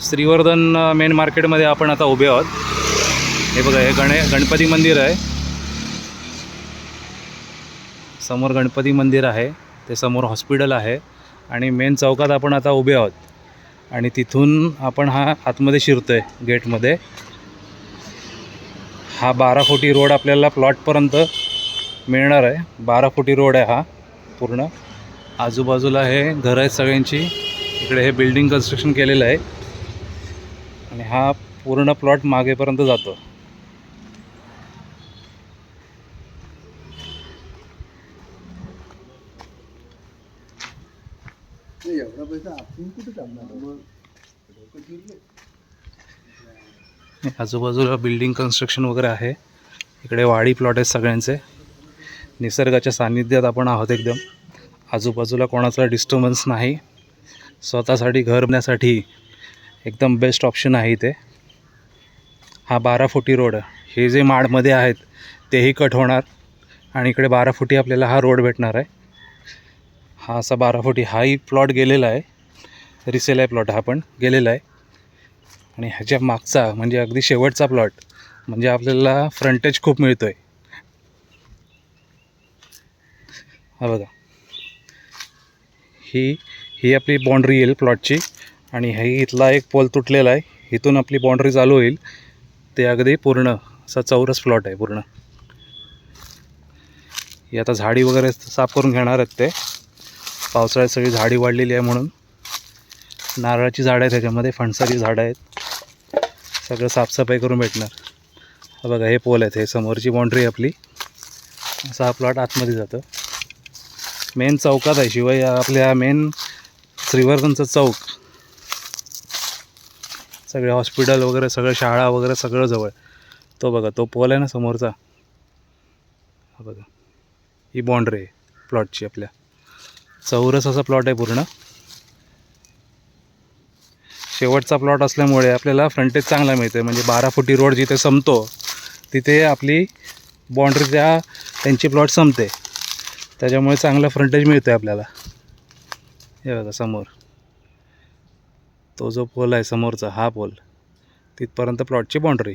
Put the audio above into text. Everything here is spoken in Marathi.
श्रीवर्धन मेन मार्केटमध्ये आपण आता उभे आहोत। हे बघा, हे गणपती मंदिर आहे। समोर गणपती मंदिर आहे, ते समोर हॉस्पिटल आहे आणि मेन चौकात आपण आता उभे आहोत आणि तिथून आपण हा आतमध्ये शिरतोय गेटमध्ये। हा 12 फुटी रोड आपल्याला प्लॉटपर्यंत मिळणार आहे। 12 फुटी रोड आहे हा पूर्ण। आजूबाजूला हे घरं आहेत सगळ्यांची। इकडे हे बिल्डिंग कन्स्ट्रक्शन केलेलं आहे आणि हा पूर्ण प्लॉट मागेपर्यंत जातो। आजूबाजूला बिल्डिंग कन्स्ट्रक्शन वगैरे आहे। इकडे वाडी प्लॉट आहेत सगळ्यांचे। निसर्गाच्या सानिध्यात आपण आहोत एकदम। आजूबाजूला कोणाचा डिस्टर्बन्स नाही। स्वतःसाठी घर बनवण्यासाठी एकदम बेस्ट ऑप्शन आहे इथे। हा 12 फुटी रोड, हे जे माडमध्ये आहेत तेही कट होणार आणि इकडे 12 फुटी आपल्याला हा रोड भेटणार आहे। हा असा 12 फुटी हाही प्लॉट गेलेला आहे, रिसेल आहे प्लॉट हा पण गेलेला आहे। आणि ह्याच्या मागचा म्हणजे अगदी शेवटचा प्लॉट म्हणजे आपल्याला फ्रंटेज खूप मिळतो आहे। हा बघा, ही आपली बाउंड्री येईल प्लॉटची आणि ही इथला एक पोल तुटलेला आहे, इथून आपली बाउंड्री चालू होईल। ते अगदी पूर्ण असा चौरस प्लॉट आहे पूर्ण। ही आता झाडी वगैरे साफ करून घेणार आहेत ते। पावसाळ्यात सगळी झाडी वाढलेली आहे म्हणून। नारळाची झाडं आहेत त्याच्यामध्ये, फणसाची झाडं आहेत, सगळं साफसफाई करून भेटणार। हा बघा, हे पोल आहेत, हे समोरची बाउंड्री आपली। असा हा प्लॉट आतमध्ये जातं, मेन चौकात आहे। शिवाय आपल्या मेन श्रीवर्धनचं चौक, सगळे हॉस्पिटल वगैरे, सगळं शाळा वगैरे सगळं जवळ। तो बघा, तो पोल आहे ना समोरचा, हा बघा, ही बाउंड्री आहे प्लॉटची आपल्या। चौरस असा प्लॉट आहे पूर्ण। शेवटचा प्लॉट असल्यामुळे आपल्याला फ्रंटेज चांगला मिळतं। म्हणजे 12 फुटी रोड जिथे संपतो तिथे आपली बाउंड्री त्यांची प्लॉट संपते, त्याच्यामुळे चांगलं फ्रंटेज मिळतं आहे आपल्याला। हे बघा समोर तो जो पोल आहे समोरचा, हा पोल तिथपर्यंत प्लॉटची बाउंड्री।